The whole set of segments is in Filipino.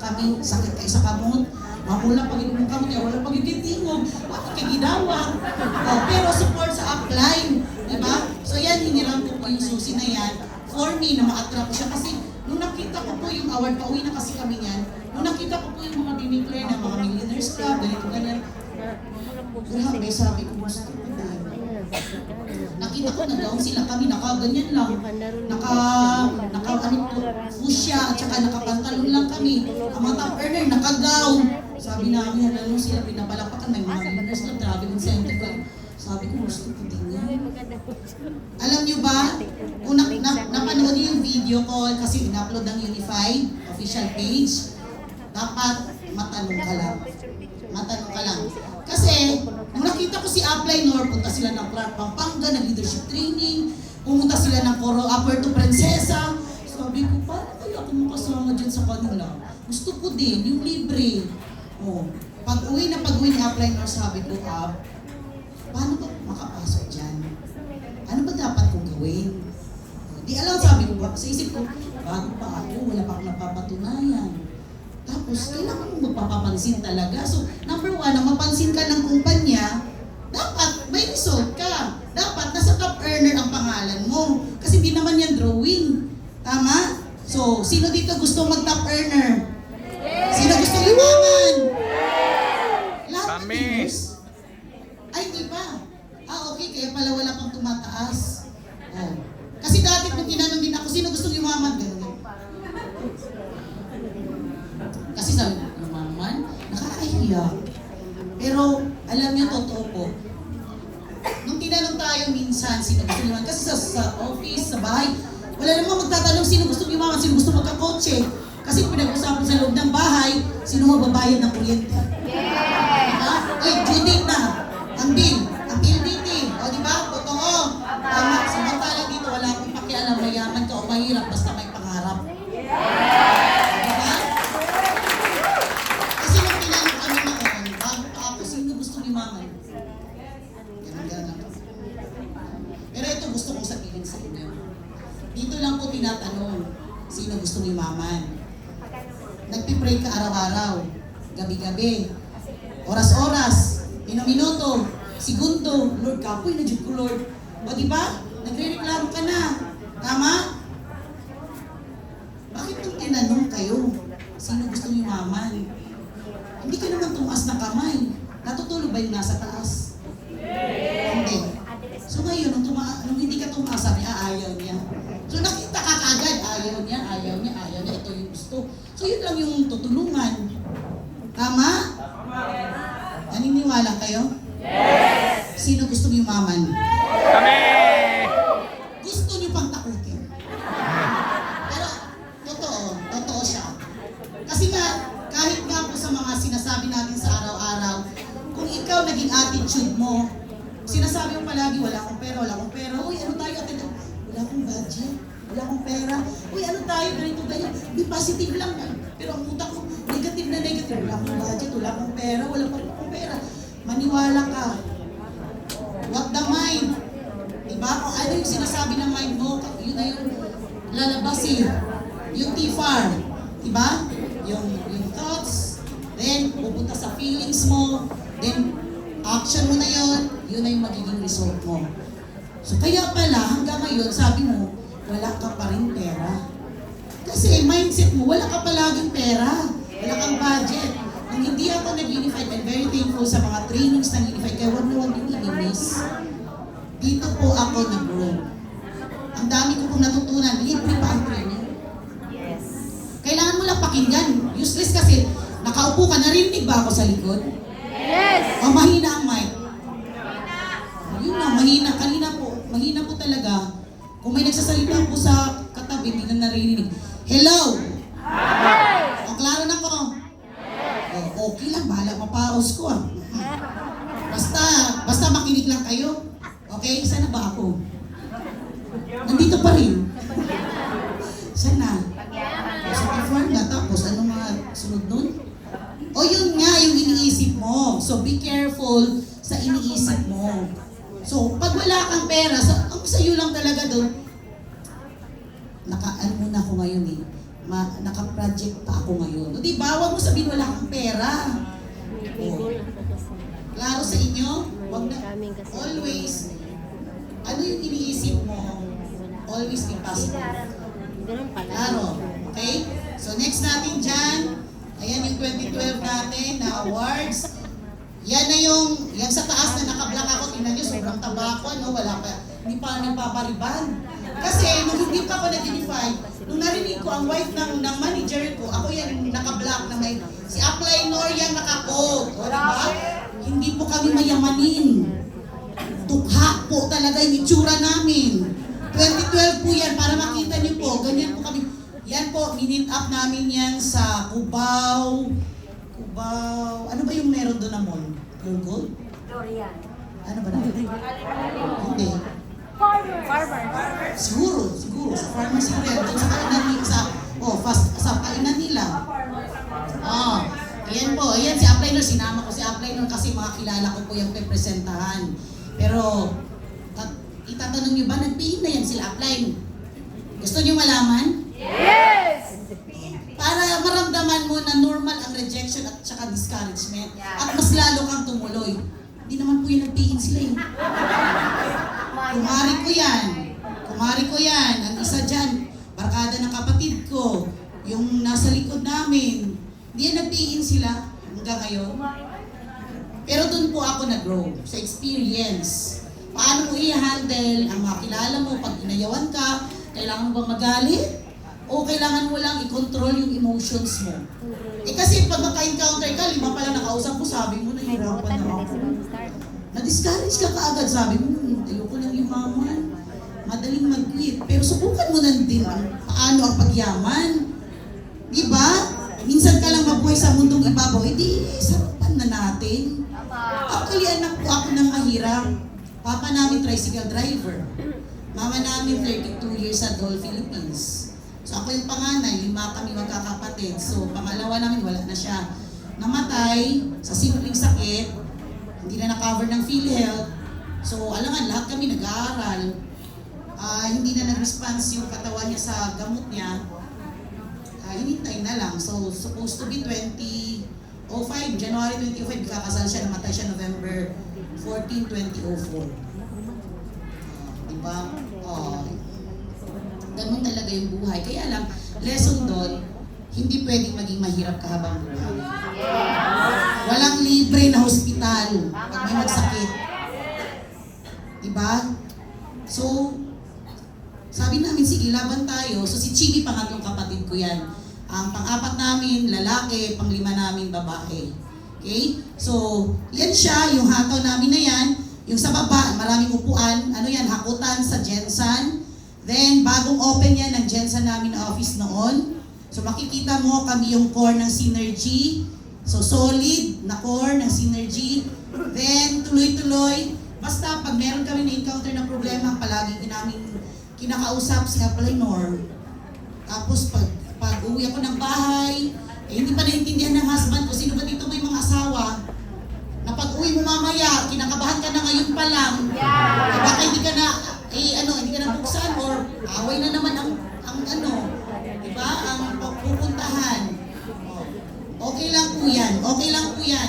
kami, sakit kayo sa kamot. Mamula pag yung kamot niya, wala pag yung tingog. Bakit kayo ginawa? Pero support sa upline. Diba? So yan, hiniram ko po yung susi na yan for me na ma-attract siya. Kasi nung nakita ko po yung award, pauwi na kasi kami yan. Nung nakita ko po yung mga dineclare na mga Millionaires Club, ganito ganyan. Grabe, sabi ko, gusto ko dahil. Nakita ko nag-gown sila kami, naka-ganyan lang. Naka-ano po, fusya, at saka nakapantalon lang kami. Ang mga top earner, naka-gown. Sabi namin, ano sila, pinapalapakan, may mga Millionaires Club, travel incentive ko. Sabi ko, gusto ko din yan. Alam niyo ba, kung napanood niyo yung video ko, kasi in-upload ng Unified official page, dapat matanong ka lang. Matanong ka lang. Kasi, nung nakita ko si Upline Nor, punta sila ng Clark Pampanga, ng leadership training, pumunta sila ng Puerto Princesa. Sabi ko, paano kaya ako makasama dyan sa kanila? Gusto ko din, yung libre. Pag-uwi ni Upline Nor, sabi ko, paano ba makapasok dyan? Ano ba dapat kong gawin? Di alam, sabi ko, sa isip ko, bago pa ako, wala pa akong napapatunayan. Tapos, kailangan mong magpapapansin talaga. So, number one, na mapansin ka ng kumpanya, dapat may result ka. Dapat nasa top earner ang pangalan mo. Kasi di naman yan drawing. Tama? So, sino dito gusto mag-top earner? Sino gusto limangan? Lahat ng members? Ay, di ba? Okay, kaya pala wala pang tumataas. Kasi dati kung tinanong din ako, sino gusto limangan? Ganun. Kasi sabi ko, lumaman, nakakahiya. Pero, alam niyo, totoo po. Nung tinanong tayo minsan, sino gusto limangan? Kasi sa office, sa bahay, wala namang magtatanong sino gusto limangan, sino gusto magkakotse. Kasi pinag-usapan sa loob ng bahay, sino magbabayad ng kuryente. Diba? Ay, due date na. Ang bill date. O diba? Totoo. Tama. Samantala dito, wala akong pakialam, mayaman ka o mahirap, basta may pangarap. Diba? Kasi nung tinanong kami noon, bago pa ako, sino gusto limangan? Ganun. Pero ito gusto kong sabihin sa inyo. Dito lang po tinatanong, sino gusto limangan? Nagpipray ka araw-araw, gabi-gabi, oras-oras, minuto, segundo, Lord, kapoy na Diyos ko, Lord. O diba? Nagre-reklamo ka na. Tama? Bakit nung tinanong kayo, sino gusto limangan? Hindi ka naman tumaas na kamay. Natutulog ba yung nasa taas? Hindi. So ngayon, nung hindi ka tumaas, sabi, ayaw niya. So nakita ka kagad, ayaw niya. Ito yung gusto. So yun lang yung tutulungan. Tama? Naniniwala kayo? Yes! Sino gusto yumaman? Kami! Gusto niyo pang takutin. Pero, totoo siya. Kasi nga, kahit nga po sa mga sinasabi natin sa araw-araw, kung ikaw naging attitude mo, sinasabi mo palagi, wala akong pera. Uy, ano tayo? Wala akong budget. Wala akong pera. Uy, ano tayo? Ganyan. Be positive lang. Pero ang utak ko, negative. Wala akong budget, wala akong pera. Maniwala ka. What the mind? Diba? Kung ano yung sinasabi ng mind mo, yun na yung lalabasin. Yung TFAR. Diba? Yung thoughts. Then, pupunta sa feelings mo. Then, action mo na yun na yung magiging result mo. So, kaya pala, hanggang ngayon, sabi mo, wala ka pa rin pera. Kasi mindset mo, wala ka palaging pera. Wala kang budget. Nung hindi ako nag-Unified, I'm very thankful sa mga trainings ng Unified. Kaya huwag din i-miss. Dito po ako nag-grow. Ang dami ko pong natutunan. Libre pa ang training. Yes. Kailangan mo lang pakinggan. Useless kasi, nakaupo ka, narinig ba ako sa likod? Yes! O mahina ang mic? Yun na, mahina. Mahina po talaga. Kung may nagsasalita po sa katabi, hindi na naririnig. Hello! O, klaro na ko? Okay lang, bahala mapaos ko Basta makinig lang kayo. Okay? Sana ba ako? Nandito pa rin. Sana. Sa perform na, tapos ano mga sunod nun? O yun nga, yung iniisip mo. So be careful sa iniisip mo. So, pag wala kang pera, ang sa'yo lang talaga doon, nakaan muna ako ngayon naka-project pa ako ngayon. O di ba, huwag mo sabihin wala kang pera. Oh. Klaro sa inyo? Huwag na, always, ano yung iniisip mo? Always be positive. Klaro. Okay? So next natin dyan, ayan yung 2012 natin na awards. Yan na yung sa taas na naka-black ako, tingnan nyo, sobrang taba ko, no? Wala pa, hindi pa nagpapariban. Kasi nung hindi pa ako nag-unify, nung narinig ko ang wife ng manager ko, ako yan naka-black na may, si Apply Nor yan naka-coat. O diba? Hindi po kami mayamanin. Tukha po talaga yung itsura namin. 2012 po yan, para makita niyo po, ganyan po kami. Yan po, minute up namin yan sa Cubao. Ano ba yung meron doon na mall? Pure Gold? Dorian. Ano ba na? Hindi. Farmer. Siguro. Sa farmer siguro yan. Doon sa kainan nila. Sa kainan nila. Ayan po. Ayan si Appliner. Sinama ko si Appliner kasi mga kilala ko po yung pepresentahan. Pero, itatanong niyo ba, nagpihin na yan sila Appliner? Gusto niyo malaman? Yes! Para maramdaman mo na normal ang rejection at saka discouragement. At mas lalo kang tumuloy. Hindi naman po yung nagpihin sila eh. Kumari ko yan. Ang isa dyan, barkada ng kapatid ko. Yung nasa likod namin. Hindi yan nagpihin sila hanggang ngayon. Pero doon po ako nag-grow sa experience. Paano mo i-handle ang mga kilala mo pag inayawan ka? Kailangan mo bang magalit? O kailangan mo lang i-control yung emotions mo? Kasi pag maka-encounter ka, 5 pa lang nakausap mo, sabi mo, nahihirapan na ako. Na-discourage ka kaagad, sabi mo, ayoko lang yumaman. Madaling mag-quit. Pero subukan mo na din paano ang pagyaman. Di ba? Minsan ka lang mabuhay sa mundong ibabaw, di sarapan na natin. Actually, anak po ako ng mahirap. Papa namin tricycle driver. Mama namin 32 years sa Dole, Philippines. So ako yung panganay, 5 kami magkakapatid. So pangalawa namin, wala na siya. Namatay sa simpleng sakit, hindi na na-cover ng PhilHealth. So alangan, lahat kami nag-aaral. Hindi na nag-response yung katawan niya sa gamot niya. Hinintay na lang. So supposed to be 2005, January 2005, kakasal siya, namatay siya November 14, 2004. Diba? Ganun talaga yung buhay. Kaya lang, lesson doon, hindi pwedeng maging mahirap ka habang buhay. Walang libre na hospital pag may magsakit. Diba? So, sabi namin, sige, laban tayo. So, si Chibi, pangatlong kapatid ko yan. Ang pang-4 namin, lalaki, pang-5 namin, babae. Okay? So, yan siya, yung hataw namin na yan. Yung sa baba, maraming upuan. Ano yan, hakutan sa Jensan. Then, bagong open yan ng Jensen namin na office noon. So, makikita mo kami yung core ng Synergy. So, solid na core ng Synergy. Then, tuloy-tuloy. Basta, pag meron kami na-encounter na problema, palagi namin kinakausap si Applinor. Tapos, pag uwi ako ng bahay, hindi pa naintindihan ng husband ko, sino ba dito may mga asawa? Na pag uwi mo mamaya, kinakabahan ka na ngayon pa lang. Baka hindi ka na hindi ka na buksan or away na naman ang diba? Ang pagpupuntahan. Okay lang po yan.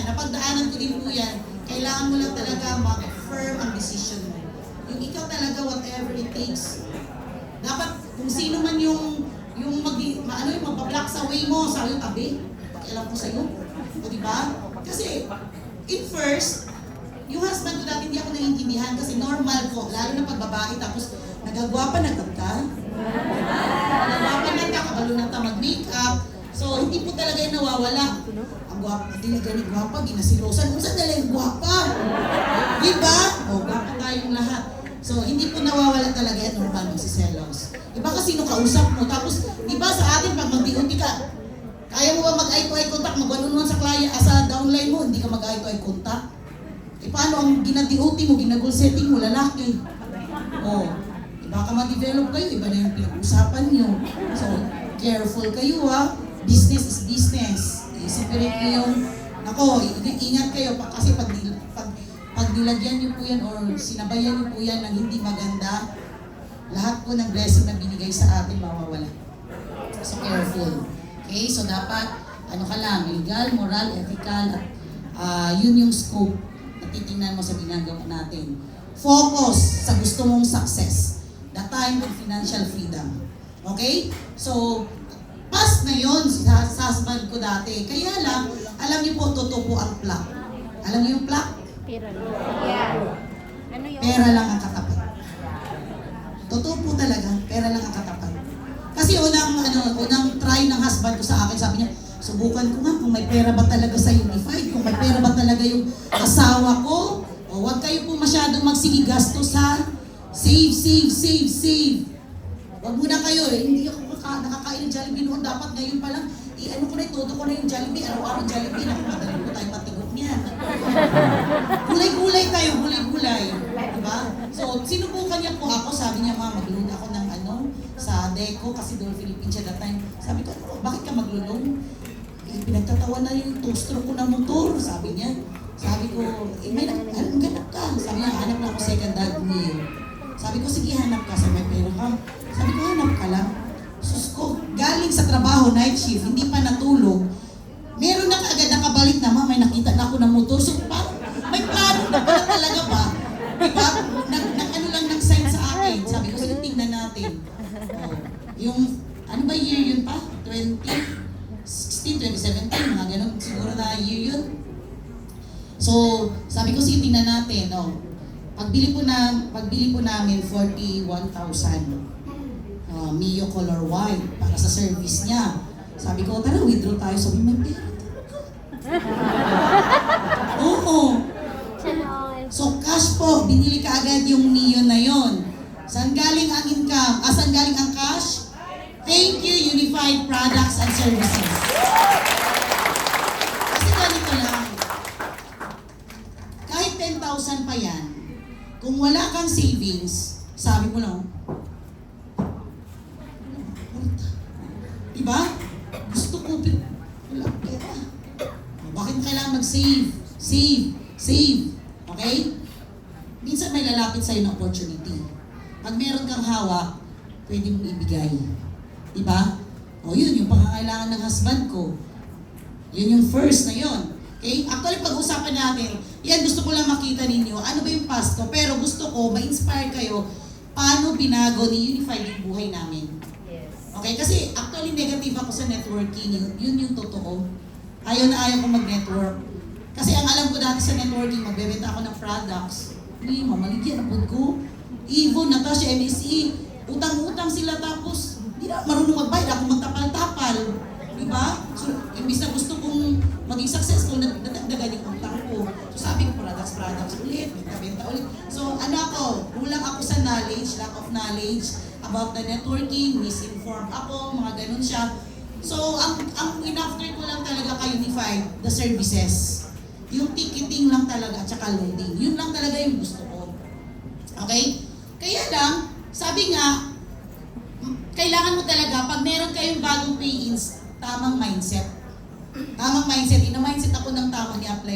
Napagdaanan ko din po yan. Kailangan mo lang talaga mag-firm ang decision mo. Yung ikaw talaga, whatever it takes. Dapat, kung sino man yung magpa-block sa way mo, sa yung tabi, pakialam ko sa'yo. O diba? Kasi, in first, yung husband ko dati hindi ako naiintindihan kasi normal ko, lalo na pag babae, tapos nagagwapa na ka. Nagagwapa na ka, kabalo na ta mag-makeup. So, hindi po talaga yung nawawala. Ang gwapa, hindi na ganit gwapa, ginasilosan. Kung saan nila yung gwapa? Diba? Gwapa tayong lahat. So, hindi po nawawala talaga yan normal magsiselos. Iba kasi nung kausap mo, tapos, diba sa atin, pag magdiunti ka, kaya mo ba mag-eye-to-eye contact, mag-1-on-1 sa client, sa downline mo, hindi ka mag-eye-to-eye contact? Paano ang ginadiuti mo, ginagol setting mo, lalaki? Baka ma-develop kayo, iba na yung pinag-usapan nyo. So, careful kayo Business is business. I-separate nyo yung, ingat kayo kasi pag nilagyan nyo po yan or sinabayan nyo po yan ng hindi maganda, lahat po ng blessing na binigay sa atin mawawala. So careful. Okay, so dapat, ano ka lang, legal, moral, ethical, at yun yung scope na titingnan mo sa ginagawa natin. Focus sa gusto mong success. The time and financial freedom. Okay? So, past na yun sa husband ko dati. Kaya lang, alam niyo po, totoo po ang plak. Alam niyo yung plak? Pera lang. Yeah. Ano yun? Pera lang ang katapat. Totoo po talaga, pera lang ang katapat. Kasi unang try ng husband ko sa akin, sabi niya, subukan ko nga kung may pera ba talaga sa Unified, kung may pera ba talaga yung asawa ko. O huwag kayo po masyadong magsigigastos ha. Save, save, save, save. Huwag muna kayo eh. Hindi ako nakakain ng Jollibee noon. Dapat ngayon pa lang, ano ko na, ituto ko na yung Jollibee. Araw-araw Jollibee. Naku, madali po tayo matigok niyan. Gulay-gulay tayo, gulay-gulay. Diba? So, sinubukan niya po ako. Sabi niya, ma, maglulong ako ng sa Deco kasi doon Philippines siya that time. Sabi ko, bakit ka maglulong? Eh, pinagtatawa na yung two-stroke ko ng motor. Sabi niya. Sabi ko, may ganap ka. Sabi niya, hanap na ako second dad meal. Sabi ko, sige, hanap ka. Sabi, may pera ka. Sabi ko, hanap ka lang. Sus ko, galing sa trabaho, night shift, hindi pa natulog. Meron na kaagad nakabalik na, may nakita na ako ng motor. So, parang may plano na pala talaga ba? Diba? Ano lang ng sign sa akin. Sabi ko, sige, tingnan natin. Oh, yung, ano ba year yun pa? 2016, 2017, mga ganun. Siguro na year yun. So, sabi ko, sige, tingnan natin. Oh, pagbili po namin 41,000. Mio color white para sa service niya. Sabi ko, tara, withdraw tayo. Sabi, may pera talaga. Oo. So, cash po, binili ka agad yung Mio na yon. Saan galing ang income? Saan galing ang cash? Thank you, Unified Products and Services. Kasi ganito lang. Kahit 10,000 pa yan, kung wala kang savings, sabi mo lang, diba? Gusto ko, wala pera. Bakit kailangan mag-save? Save. Save. Okay? Minsan may lalapit sa'yo ng opportunity. Pag meron kang hawak, pwede mong ibigay. Diba? O yun, yung pangangailangan ng husband ko. Yun yung first na yun. Okay? Actually, pag-usapan natin, yan gusto ko lang makita ninyo, ano ba yung past ko, pero gusto ko ma-inspire kayo paano binago ni Unified yung buhay namin. Okay, kasi actually negative ako sa networking, yun yung totoo. Ayaw na ayaw ko mag-network. Kasi ang alam ko dati sa networking, magbebenta ako ng products. Hindi, mamaligyan ako ko. Even, Natasha, MSE, utang-utang sila tapos, hindi na marunong magbayad, ako magtapal-tapal. Diba? So, imbis na gusto kong maging successful, nadagdagan yung utang ko. So sabi ko, products ulit, benta ulit. So ano ako, kulang ako sa knowledge, lack of knowledge about the networking, misinformed ako, mga ganun siya. So ang in-after ko lang talaga ka-Unified, the services. Yung ticketing lang talaga at saka loading. Yun lang talaga yung gusto ko. Okay? Kaya lang, sabi nga, kailangan mo talaga, pag meron kayong bagong pay-ins, tamang mindset. Tamang mindset. Ina-mindset ako ng tama ni apply